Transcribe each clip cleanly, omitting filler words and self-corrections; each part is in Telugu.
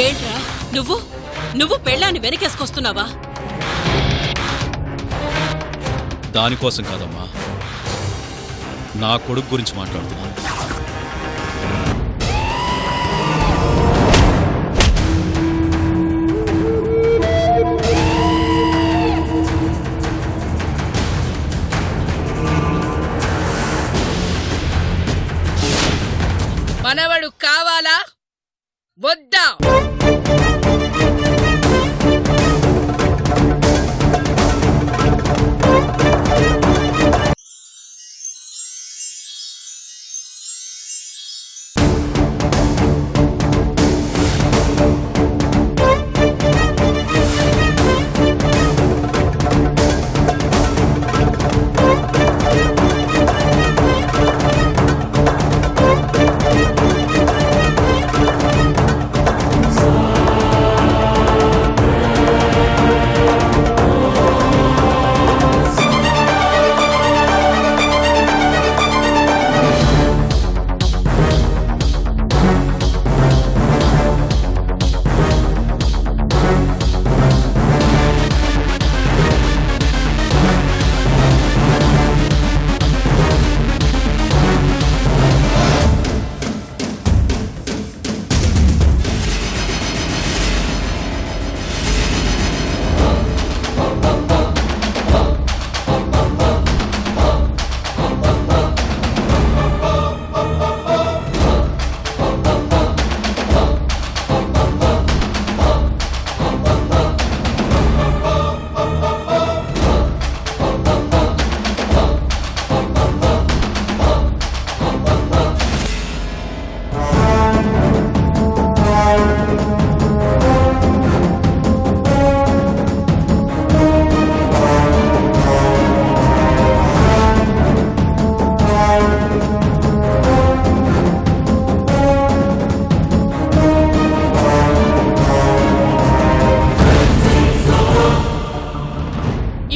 ఏంట్రా నువ్వు పెళ్ళాన్ని వెనకేసుకొస్తున్నావా? దానికోసం కాదమ్మా, నా కొడుకు గురించి మాట్లాడుతున్నాను. మనవడు కావాలా వద్దా?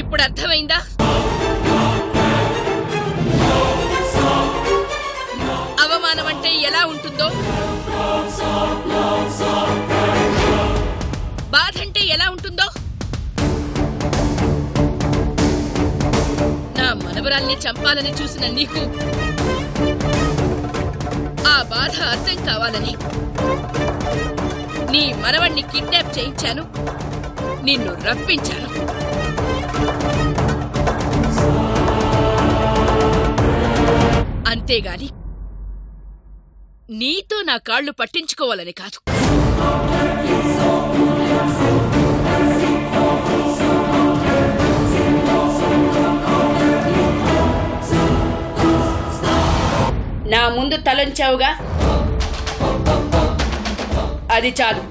ఇప్పుడు అర్థమైందా? అవమానం అంటే ఎలా ఉంటుందో, బాధ అంటే ఎలా ఉంటుందో. నా మనవరాల్ని చంపాలని చూసిన నీకు ఆ బాధ అర్థం కావాలని నీ మనవణ్ణి కిడ్నాప్ చేయించాను, నిన్ను రప్పించాను. అంతేగాని నీతో నా కాళ్ళు పట్టించుకోవాలని కాదు. నా ముందు తలంచావుగా, అది చాలు.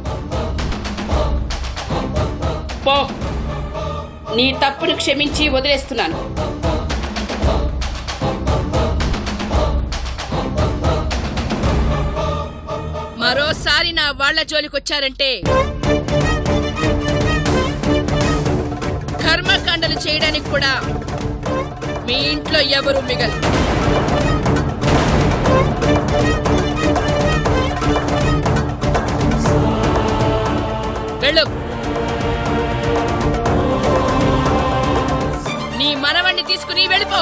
పో, నీ తప్పును క్షమించి వదిలేస్తున్నాను. మరోసారి నా వాళ్ల జోలికొచ్చారంటే కర్మకాండలు చేయడానికి కూడా మీ ఇంట్లో ఎవరు మిగలరు. వెళ్ళు. నీ మనవణ్ణి తీసుకుని వెళ్ళిపో.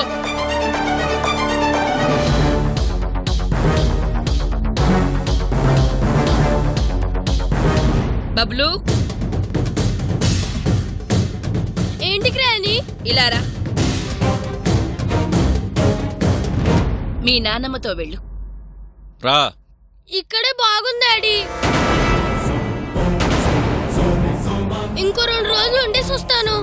బబ్లు, ఏంటికి రాని? ఇలారా. మీ నాన్నమ్మతో వెళ్ళు. రా. ఇక్కడే బాగుంది డాడీ. ఇంకో 2 రోజులు ఉండేసి వస్తాను.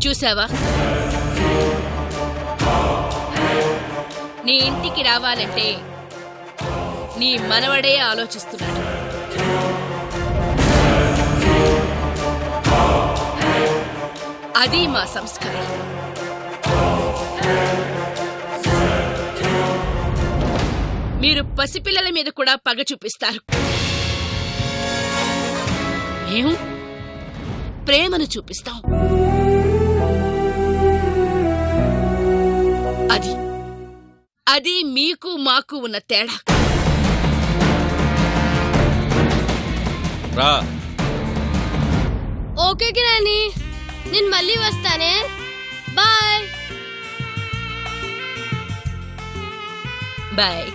చూసావా, నీ ఇంటికి రావాలంటే నీ మనవడే ఆలోచిస్తున్నాడు. అది మా సంస్కారం. మీరు పసిపిల్లల మీద కూడా పగ చూపిస్తారు. మేము ప్రేమను చూపిస్తాం. అది అది మీకు మాకు ఉన్న తేడా. రా. ఓకే నాని, నేను మళ్ళీ వస్తానే. Bye bye.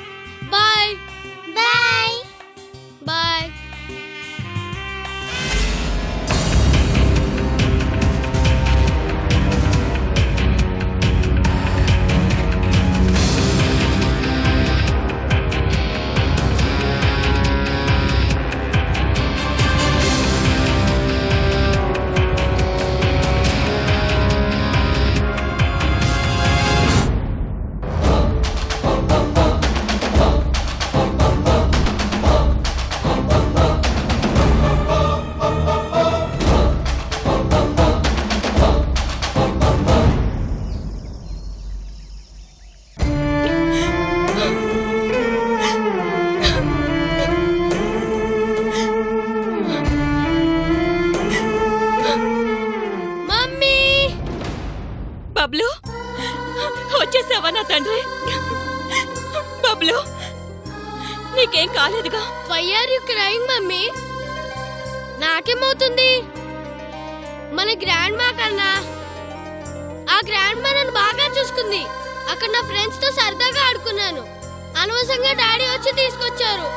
Bye bye bye. Mummy, Bablu, వచ్చేసావా నా తండ్రి? బబ్లు, నీకేం కాలేదుగా? Why are you crying mummy? నాకేమవుతుంది? మన గ్రాండ్ మా కన్నా ఆ గ్రాండ్ మా నన్ను బాగా చూసుకుంది. అక్కడ నా ఫ్రెండ్స్ తో సరదాగా ఆడుకున్నాను. అనవసరంగా డాడీ వచ్చి తీసుకొచ్చారు.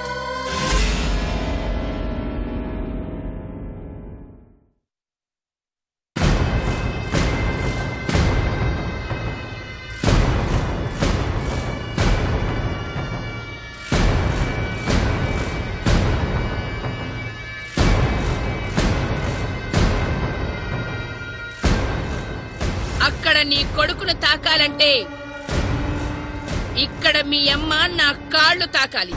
అక్కడ నీ కొడుకును తాకాలంటే ఇక్కడ మీ అమ్మ నా కాళ్ళు తాకాలి.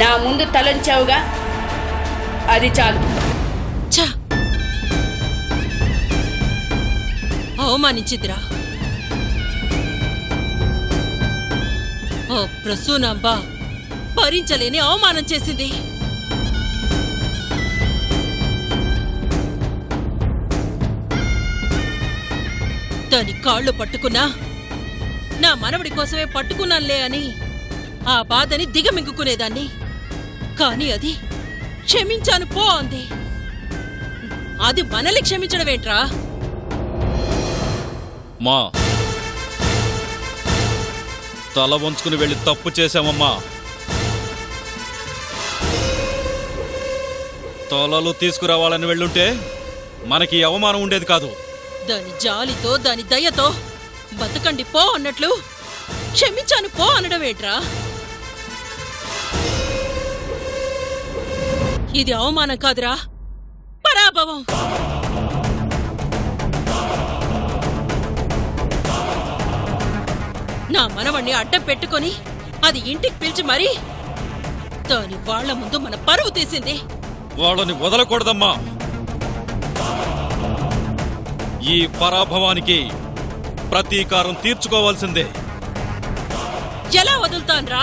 నా ముందు తలంచావుగా, అది చాలు. ఛ! అవమానించిదిరా. ఓ ప్రసూనాంబ భరించలేని అవమానం చేసింది. దాని కాళ్ళు పట్టుకున్నా నా మనవడి కోసమే పట్టుకున్నానులే అని ఆ బాధని దిగమింగుకునేదాన్ని. కాని అది క్షమించాను పో అంది. అది మనల్ని క్షమించడమేంట్రా? మా తల వంచుకుని వెళ్ళి తప్పు చేశామమ్మా. తలలు తీసుకురావాలని వెళ్ళుంటే మనకి అవమానం ఉండేది కాదు. దాని జాలితో దాని దయతో బతకండి పో అన్నట్లు క్షమించాను పో అనడమేంట్రా? ఇది అవమానం కాదురా, పరాభవం. నా మనవణ్ణి అడ్డం పెట్టుకొని అది ఇంటికి పిలిచి మరీ దాని వాళ్ల ముందు మన పరువు తీసింది. వాళ్ళని వదలకూడదమ్మా. ఈ పరాభవానికి ప్రతీకారం తీర్చుకోవాల్సిందే. ఎలా వదులుతాన్రా?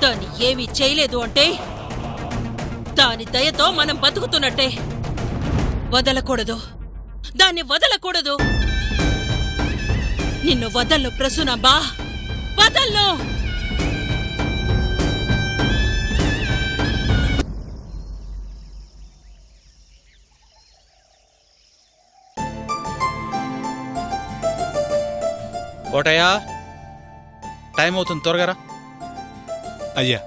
దాన్ని ఏమీ చేయలేదు అంటే దాని దయతో మనం బతుకుతున్నట్టే. వదలకూడదు, దాన్ని వదలకూడదు. నిన్ను వదల్ను ప్రసూనాంబా, వదల్ను. కోటయ్యా, టైం అవుతుంది, త్వరగా రా. అయ్యా.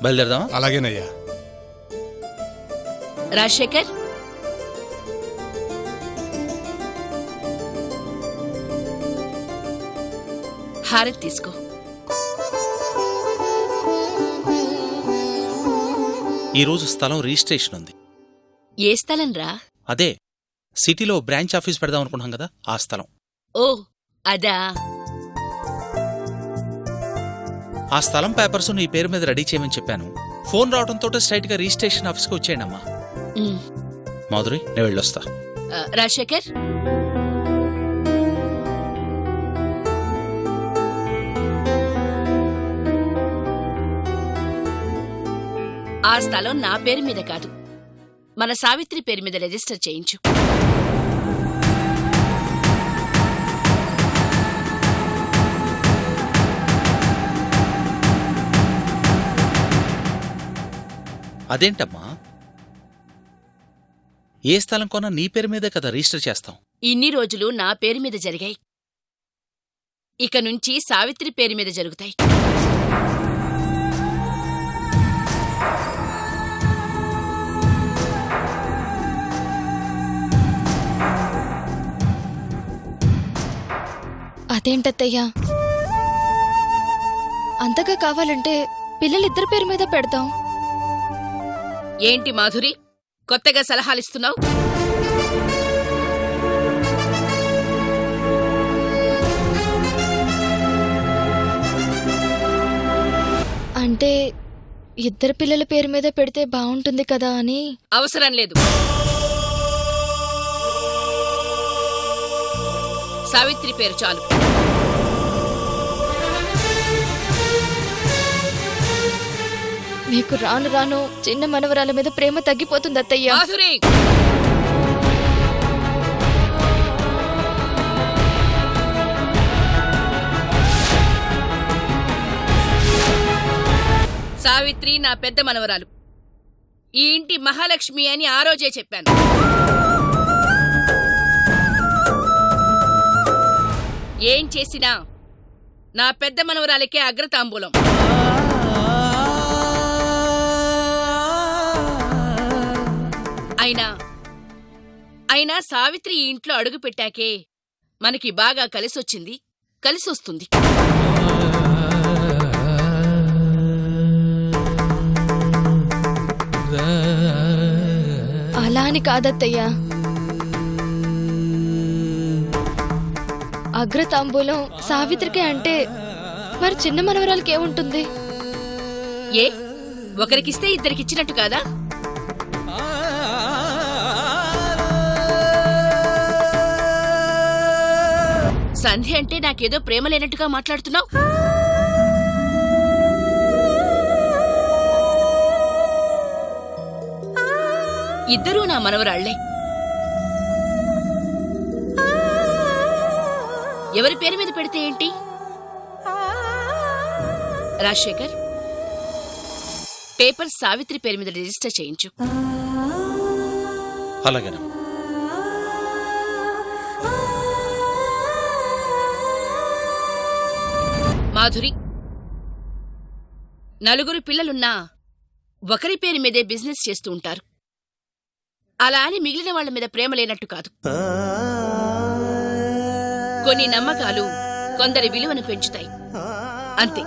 బయలుదేరదామా? అలాగేనయ్యా. రాజశేఖర్, హారతి తీసుకో. ఈరోజు స్థలం రిజిస్ట్రేషన్ ఉంది. ఏ స్థలం రా? అదే సిటీలో బ్రాంచ్ ఆఫీస్ పెడదాం అనుకున్నాం కదా, ఆ స్థలం. ఓ అదా. ఆ స్థలం పేపర్స్ నీ పేరు మీద రెడీ చేయమని చెప్పాను. ఫోన్ రావడంతో స్ట్రైట్ గా రిజిస్ట్రేషన్ ఆఫీస్కి వచ్చేయండి అమ్మా. మాధురి, నేను వెళ్ళొస్తా. రాజశేఖర్, ఆ స్థలం నా పేరు మీద కాదు, మన సావిత్రి పేరు మీద రిజిస్టర్ చేయించు. అదేంటమ్మా, ఏ స్థలం కొన్నా నీ పేరు మీదే కదా రిజిస్టర్ చేస్తాం. ఇన్ని రోజులు నా పేరు మీద జరిగాయి, ఇక నుంచి సావిత్రి పేరు మీద జరుగుతాయి. అదేంటత్తయ్యా, అంతగా కావాలంటే పిల్లలిద్దరి పేరు మీద పెడతాం. ఏంటి మాధురి, కొత్తగా సలహాలిస్తున్నావు? అంటే ఇద్దరు పిల్లల పేరు మీద పెడితే బాగుంటుంది కదా అని. అవసరం లేదు. సావిత్రి పేరు చాలు. మీకు రాను రాను చిన్న మనవరాల మీద ప్రేమ తగ్గిపోతుంది అత్తయ్య. మాధురి, సావిత్రి నా పెద్ద మనవరాలు, ఈ ఇంటి మహాలక్ష్మి అని ఆ రోజే చెప్పాను. ఏం చేసినా నా పెద్ద మనవరాలకే అగ్రతాంబూలం. అయినా సావిత్రి ఈ ఇంట్లో అడుగు పెట్టాకే మనకి బాగా కలిసొచ్చింది, కలిసొస్తుంది. అలా అని కాదత్తయ్యా, అగ్రతాంబూలం సావిత్రికే అంటే మరి చిన్న మనవరాలకి ఏముంటుంది? ఏ ఒకరికిస్తే ఇద్దరికిచ్చినట్టు కాదా? సంధ్య అంటే నాకేదో ప్రేమ లేనట్టుగా మాట్లాడుతున్నావు. ఇద్దరూ నా మనవరాళ్లే. ఎవరి పేరు మీద పెడితే ఏంటి? రాజశేఖర్, పేపర్ సావిత్రి పేరు మీద రిజిస్టర్ చేయించు. అలాగేనా. మాధురి, నలుగురు పిల్లలున్నా ఒకరి పేరు మీదే బిజినెస్ చేస్తూ ఉంటారు. అలా అని మిగిలిన వాళ్ల మీద ప్రేమ లేనట్టు కాదు. కొన్ని నమ్మకాలు కొందరి విలువను పెంచుతాయి, అంతే.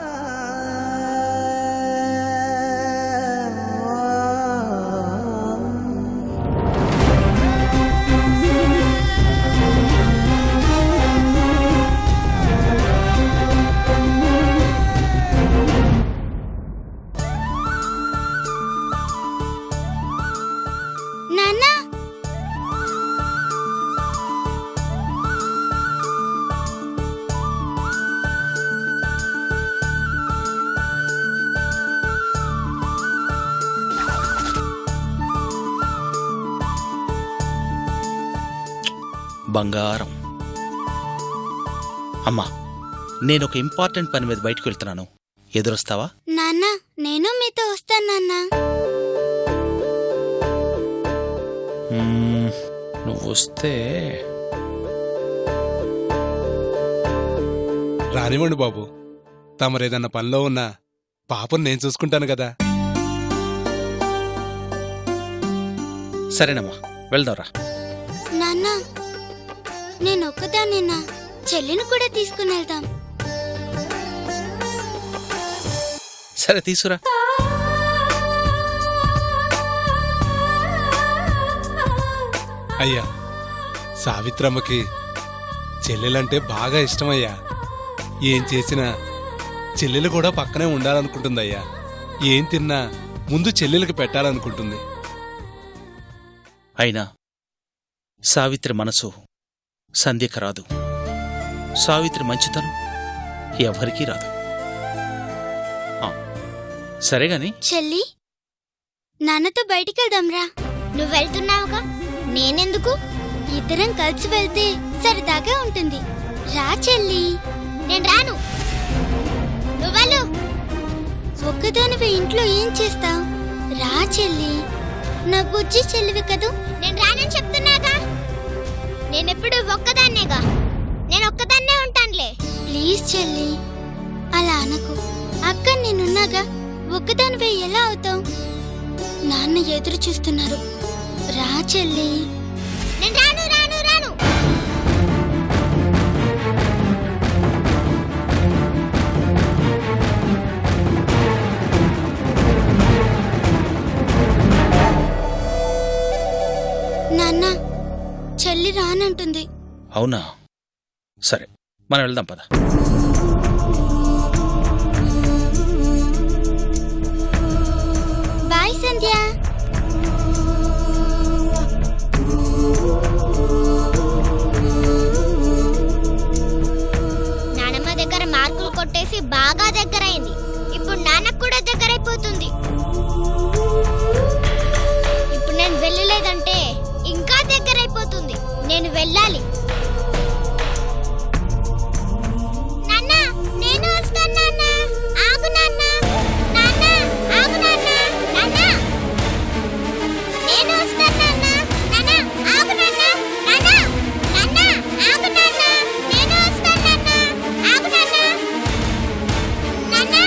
బంగారం. అమ్మా, నేను ఒక ఇంపార్టెంట్ పని మీద బయటకు వెళ్తున్నాను, ఎదురొస్తావా? నాన్న, నేను మీతో వస్తాను నాన్న. నువ్వు వస్తే రానివ్వండి బాబు, తమరేదన్నా పనిలో ఉన్నా పాపను నేను చూసుకుంటాను కదా. సరేనమ్మా, వెళ్దాంరా. నాన్న, నేను ఒక్కదాన్నేనా? చెల్లిని కూడా తీసుకుని వెళ్దాం. సరే, తీసుకురా. అయ్యా, సావిత్రమ్మకి చెల్లెలంటే బాగా ఇష్టమయ్యా. ఏం చేసినా చెల్లెలు కూడా పక్కనే ఉండాలనుకుంటుందయ్యా. ఏం తిన్నా ముందు చెల్లెలకి పెట్టాలనుకుంటుంది. అయినా సావిత్రి మనసు సంధ్యకు రాదు. సావిత్రి మంచితనం ఎవరికీ రాదు. సరేగాని చెల్లి, నాన్నతో బయటికి వెళ్దాంరా. నువ్వు వెళ్తున్నావుగా, నేనెందుకు? ఇద్దరం కలిసి వెళ్తే సరదాగా ఉంటుంది. రా చెల్లి. నేను రాను. నువ్వెళ్ళు. ఒక్కదానివి ఇంట్లో ఏం చేస్తావు? రా చెల్లి. నా బుజ్జి చెల్లివి కదూ. నేను రానని చెప్తున్నాగా. నేనెప్పుడు ఒక్కదాన్నేగా. నేను ఒక్కదాన్నే ఉంటానులే. ప్లీజ్ చెల్లి, అలా అనకు. అక్క నేనున్నాగా. ఒక్కదానివే ఎలా అవుతావు? నాన్న ఎదురు చూస్తున్నారు. రా చెల్లి. నేను రాను రాను రాను. నాన్న, చెల్లి రానంటుంది. అవునా? సరే, మనం వెళ్దాం పద. బాయ్ సంధ్య. నానమ్మ దగ్గర మార్కులు కొట్టేసి బాగా దగ్గరైంది. ఇప్పుడు నాన్నకు కూడా దగ్గరైపోతుంది. ఇప్పుడు నేను వెళ్ళలేదంటే ఇంకా దగ్గరైపోతుంది. నేను వెళ్ళాలి. నాన్న, నేను వస్తాను. నాన్న ఆగు. నాన్న, నాన్న ఆగు. నాన్న, నాన్న నేను వస్తాను. నాన్న, నాన్న ఆగు. నాన్న, నాన్న, నాన్న ఆగు. నాన్న నేను వస్తాను. నాన్న ఆగు. నాన్న, నాన్న.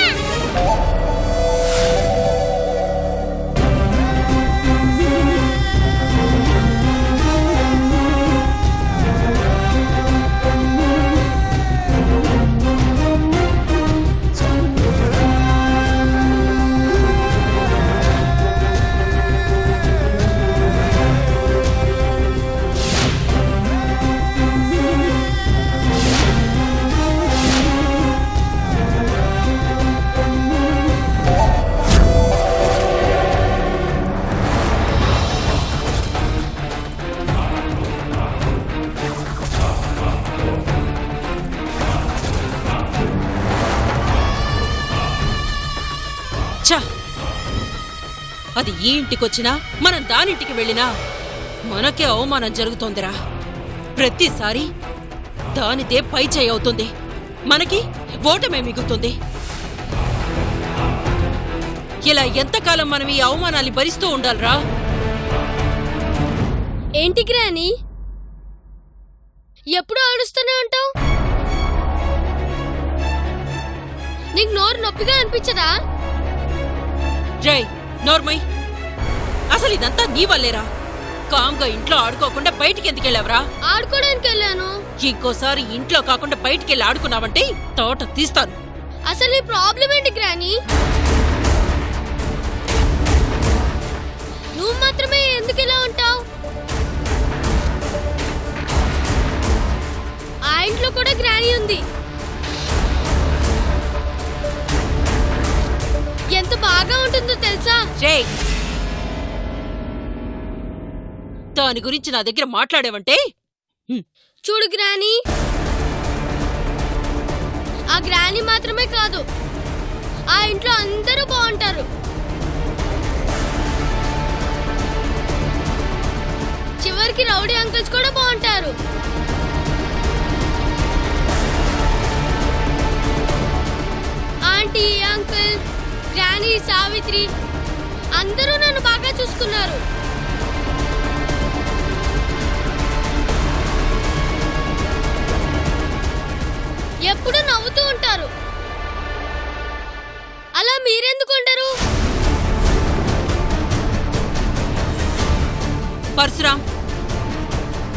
ఛ! అది ఈ ఇంటికొచ్చినా మనం దానింటికి వెళ్ళినా మనకే అవమానం జరుగుతోందిరా. ప్రతిసారి దానిదే పై చేయి అవుతుంది. మనకి ఓటమే మిగులుతుంది. ఇలా ఎంతకాలం మనం ఈ అవమానాన్ని భరిస్తూ ఉండాలిరా? ఏంటి గ్రాని, ఎప్పుడు ఆడుస్తూనే ఉంటావు? నీకు నోరు నొప్పిగా అనిపించదా? జై నోర్మై, అసలు ఇదంతా నీ వల్లేరా. కామ్గా ఇంట్లో ఆడుకోకుండా బయటికి ఎందుకెళ్ళావరా? ఆడుకోవడానికి వెళ్ళాను. ఇంకోసారి ఇంట్లో కాకుండా బయటికెళ్ళి ఆడుకున్నావంటే తోట తీస్తాను. అసలు నీ ప్రాబ్లం ఏంటి గ్రాని? నువ్వు మాత్రమే ఎందుకు ఇలా ఉంటావు? ఆ ఇంట్లో కూడా గ్రాని ఉంది. ఎంత బాగా ఉంటుందో తెలుసా? జై, దాని గురించి నా దగ్గర మాట్లాడేవంటే చూడు గ్రాని, ఆ గ్రాని మాత్రమే కాదు, ఆ ఇంట్లో అందరూ బాగుంటారు. చివరికి రౌడీ అంకుల్స్ కూడా బాగుంటారు. ఆంటీ, అంకుల్, గ్రాని, సావిత్రి అందరూ నన్ను బాగా చూసుకున్నారు. ఎప్పుడు నవ్వుతూ ఉంటారు. అలా మీరెందుకు ఉండరు? పరశురాం,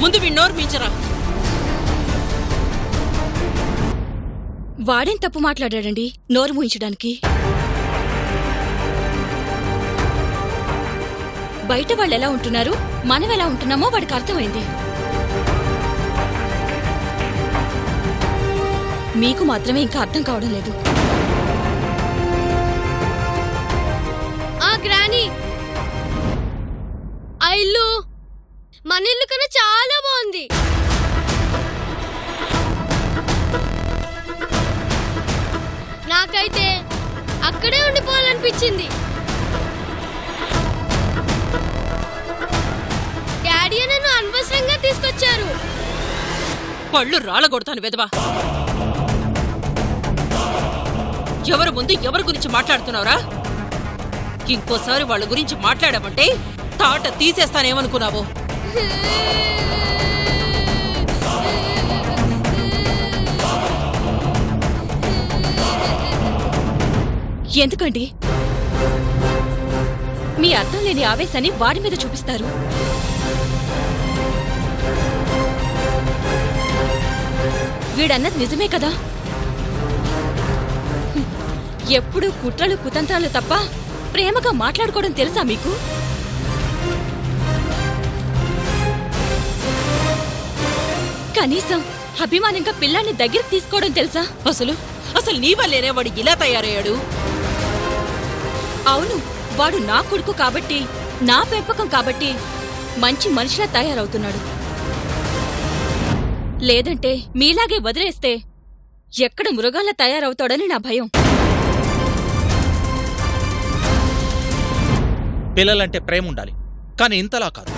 ముందు విన్నోరు మించరా. వాడేం తప్పు మాట్లాడాడండి నోరు మూయించడానికి? బయట వాళ్ళు ఎలా ఉంటున్నారు, మనం ఎలా ఉంటున్నామో వాడికి అర్థమైంది. మీకు మాత్రమే ఇంకా అర్థం కావడం లేదు. గ్రాని. ఆ ఇల్లు మన ఇల్లు కన్నా చాలా బాగుంది. నాకైతే అక్కడే ఉండిపోవాలనిపించింది. డాడీ నన్ను అనవసరంగా తీసుకొచ్చారు. పళ్ళు రాళ్ళగొడతాను వెదవా. ఎవరి ముందు ఎవరి గురించి మాట్లాడుతున్నావురా? ఇంకోసారి వాళ్ళ గురించి మాట్లాడామంటే తాట తీసేస్తానేమనుకున్నావు? ఎందుకండి మీ అర్థం లేని ఆవేశాన్ని వాడి మీద చూపిస్తారు? వీడన్నది నిజమే కదా. ఎప్పుడూ కుట్రలు కుతంత్రాలు తప్ప ప్రేమగా మాట్లాడుకోవడం తెలుసా మీకు? కనీసం అభిమానంగా పిల్లాన్ని దగ్గరికి తీసుకోవడం తెలుసా? అసలు నీ వల్లేనే వాడు ఇలా తయారయ్యాడు. అవును, వాడు నా కొడుకు కాబట్టి, నా పెంపకం కాబట్టి మంచి మనిషిలా తయారవుతున్నాడు. లేదంటే మీలాగే వదిలేస్తే ఎక్కడ మృగాల్లా తయారవుతాడని నా భయం. పిల్లలంటే ప్రేమ ఉండాలి, కానీ ఇంతలా కాదు.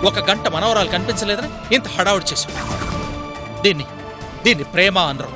ఒక గంట మనవరాలు కనిపించలేదని ఇంత హడావుడి చేశాడు. దీన్ని ప్రేమ అనరు.